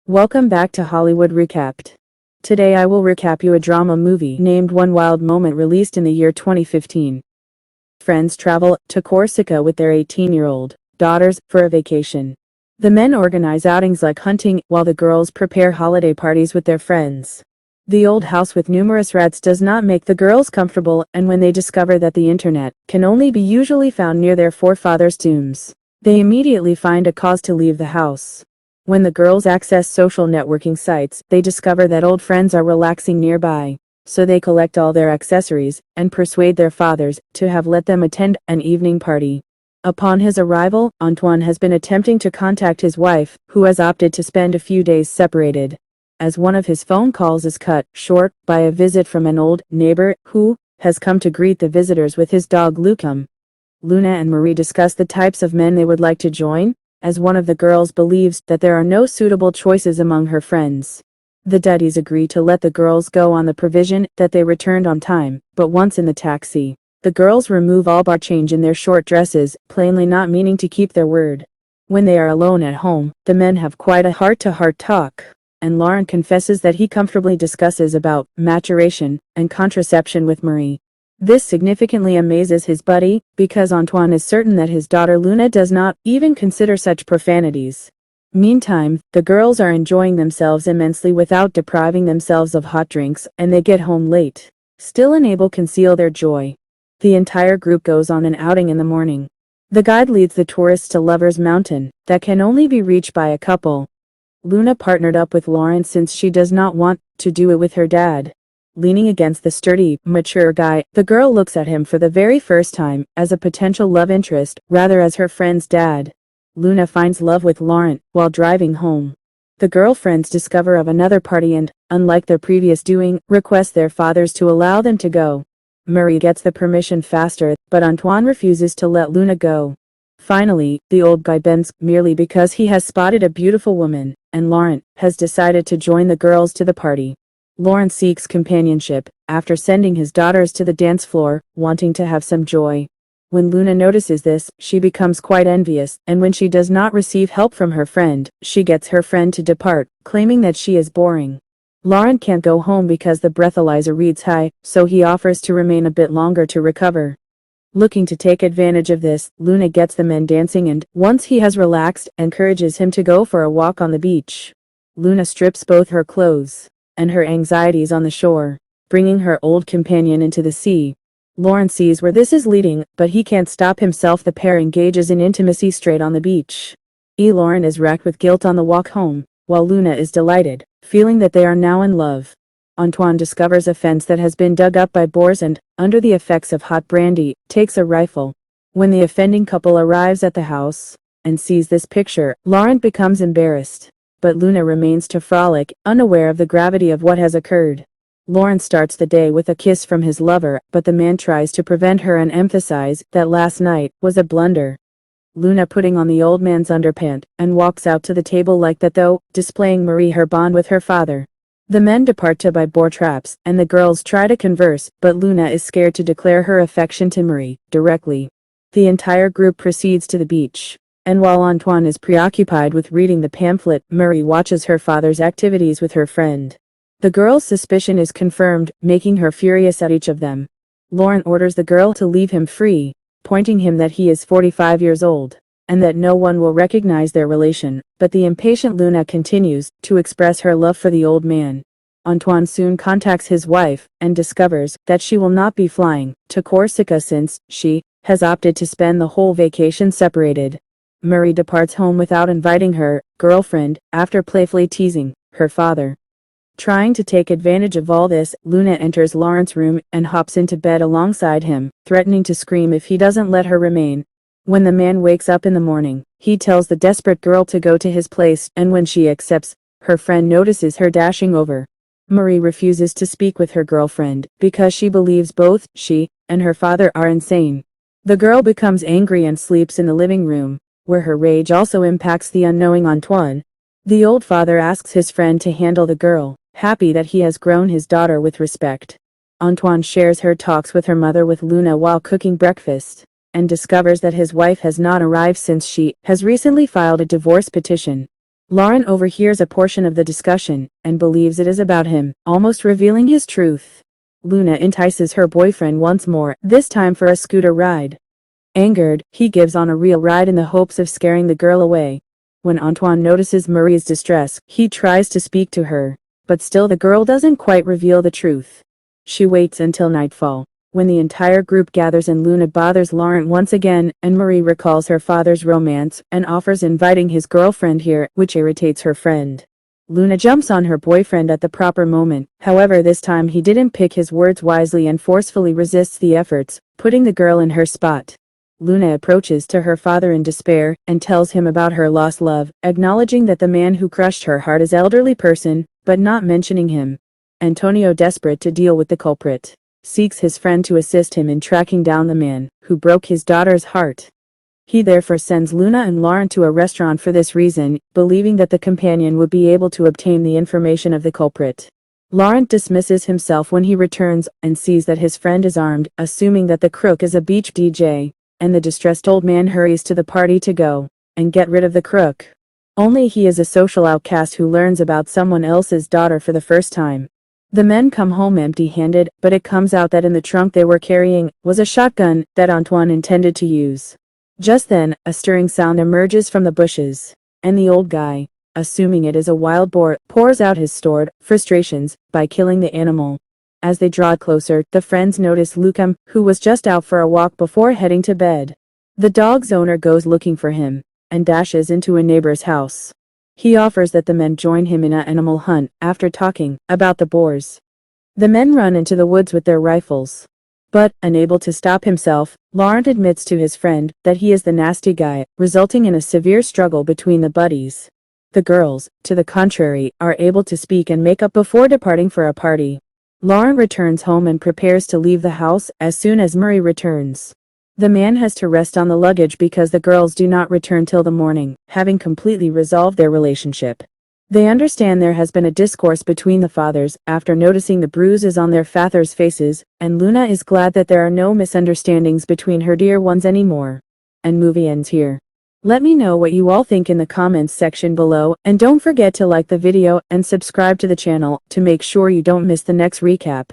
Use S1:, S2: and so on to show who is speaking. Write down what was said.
S1: Welcome back to Hollywood Recapped. Today I will recap you a drama movie named One Wild Moment, released in the year 2015. Friends travel to Corsica with their 18-year-old daughters for a vacation. The men organize outings like hunting, while the girls prepare holiday parties with their friends. The old house with numerous rats does not make the girls comfortable, and when they discover that the internet can only be usually found near their forefathers' tombs, they immediately find a cause to leave the house. When the girls access social networking sites, they discover that old friends are relaxing nearby, so they collect all their accessories and persuade their fathers to have let them attend an evening party. Upon his arrival, Antoine has been attempting to contact his wife, who has opted to spend a few days separated, as one of his phone calls is cut short by a visit from an old neighbor who has come to greet the visitors with his dog Lucum. Luna and Marie discuss the types of men they would like to join, as one of the girls believes that there are no suitable choices among her friends. The daddies agree to let the girls go on the provision that they returned on time, but once in the taxi, the girls remove all bar change in their short dresses, plainly not meaning to keep their word. When they are alone at home, the men have quite a heart-to-heart talk, and Laurent confesses that he comfortably discusses about maturation and contraception with Marie. This significantly amazes his buddy, because Antoine is certain that his daughter Luna does not even consider such profanities. Meantime, the girls are enjoying themselves immensely without depriving themselves of hot drinks, and they get home late, still unable to conceal their joy. The entire group goes on an outing in the morning. The guide leads the tourists to Lover's Mountain, that can only be reached by a couple. Luna partnered up with Laurent since she does not want to do it with her dad. Leaning against the sturdy, mature guy, the girl looks at him for the very first time as a potential love interest, rather as her friend's dad. Luna finds love with Laurent while driving home. The girlfriends discover of another party and, unlike their previous doing, request their fathers to allow them to go. Marie gets the permission faster, but Antoine refuses to let Luna go. Finally, the old guy bends merely because he has spotted a beautiful woman, and Laurent has decided to join the girls to the party. Laurent seeks companionship, after sending his daughters to the dance floor, wanting to have some joy. When Luna notices this, she becomes quite envious, and when she does not receive help from her friend, she gets her friend to depart, claiming that she is boring. Laurent can't go home because the breathalyzer reads high, so he offers to remain a bit longer to recover. Looking to take advantage of this, Luna gets the men dancing and, once he has relaxed, encourages him to go for a walk on the beach. Luna strips both her clothes and her anxieties on the shore, bringing her old companion into the sea. Laurent sees where this is leading, but he can't stop himself. The pair engages in intimacy straight on the beach. Laurent is racked with guilt on the walk home, while Luna is delighted, feeling that they are now in love. Antoine discovers a fence that has been dug up by boars and, under the effects of hot brandy, takes a rifle. When the offending couple arrives at the house and sees this picture, Laurent becomes embarrassed, but Luna remains to frolic, unaware of the gravity of what has occurred. Laurent starts the day with a kiss from his lover, but the man tries to prevent her and emphasize that last night was a blunder. Luna putting on the old man's underpant and walks out to the table like that, though displaying Marie her bond with her father. The men depart to buy boar traps, and the girls try to converse, but Luna is scared to declare her affection to Marie directly. The entire group proceeds to the beach, and while Antoine is preoccupied with reading the pamphlet, Marie watches her father's activities with her friend. The girl's suspicion is confirmed, making her furious at each of them. Laurent orders the girl to leave him free, pointing him that he is 45 years old, and that no one will recognize their relation, but the impatient Luna continues to express her love for the old man. Antoine soon contacts his wife, and discovers that she will not be flying to Corsica since she has opted to spend the whole vacation separated. Marie departs home without inviting her girlfriend, after playfully teasing her father. Trying to take advantage of all this, Luna enters Laurent's room and hops into bed alongside him, threatening to scream if he doesn't let her remain. When the man wakes up in the morning, he tells the desperate girl to go to his place, and when she accepts, her friend notices her dashing over. Marie refuses to speak with her girlfriend, because she believes both she and her father are insane. The girl becomes angry and sleeps in the living room, where her rage also impacts the unknowing Antoine. The old father asks his friend to handle the girl, happy that he has grown his daughter with respect. Antoine shares her talks with her mother with Luna while cooking breakfast, and discovers that his wife has not arrived since she has recently filed a divorce petition. Lauren overhears a portion of the discussion and believes it is about him, almost revealing his truth. Luna entices her boyfriend once more, this time for a scooter ride. Angered, he gives on a real ride in the hopes of scaring the girl away. When Antoine notices Marie's distress, he tries to speak to her, but still the girl doesn't quite reveal the truth. She waits until nightfall, when the entire group gathers and Luna bothers Laurent once again, and Marie recalls her father's romance and offers inviting his girlfriend here, which irritates her friend. Luna jumps on her boyfriend at the proper moment, however this time he didn't pick his words wisely and forcefully resists the efforts, putting the girl in her spot. Luna approaches to her father in despair and tells him about her lost love, acknowledging that the man who crushed her heart is an elderly person, but not mentioning him. Antonio, desperate to deal with the culprit, seeks his friend to assist him in tracking down the man who broke his daughter's heart. He therefore sends Luna and Laurent to a restaurant for this reason, believing that the companion would be able to obtain the information of the culprit. Laurent dismisses himself when he returns and sees that his friend is armed, assuming that the crook is a beach DJ, and the distressed old man hurries to the party to go and get rid of the crook. Only he is a social outcast who learns about someone else's daughter for the first time. The men come home empty-handed, but it comes out that in the trunk they were carrying was a shotgun that Antoine intended to use. Just then, a stirring sound emerges from the bushes, and the old guy, assuming it is a wild boar, pours out his stored frustrations by killing the animal. As they draw closer, the friends notice Lucas, who was just out for a walk before heading to bed. The dog's owner goes looking for him and dashes into a neighbor's house. He offers that the men join him in an animal hunt after talking about the boars. The men run into the woods with their rifles. But, unable to stop himself, Laurent admits to his friend that he is the nasty guy, resulting in a severe struggle between the buddies. The girls, to the contrary, are able to speak and make up before departing for a party. Laurent returns home and prepares to leave the house as soon as Marie returns. The man has to rest on the luggage because the girls do not return till the morning, having completely resolved their relationship. They understand there has been a discourse between the fathers after noticing the bruises on their fathers' faces, and Luna is glad that there are no misunderstandings between her dear ones anymore. And movie ends here. Let me know what you all think in the comments section below, and don't forget to like the video and subscribe to the channel to make sure you don't miss the next recap.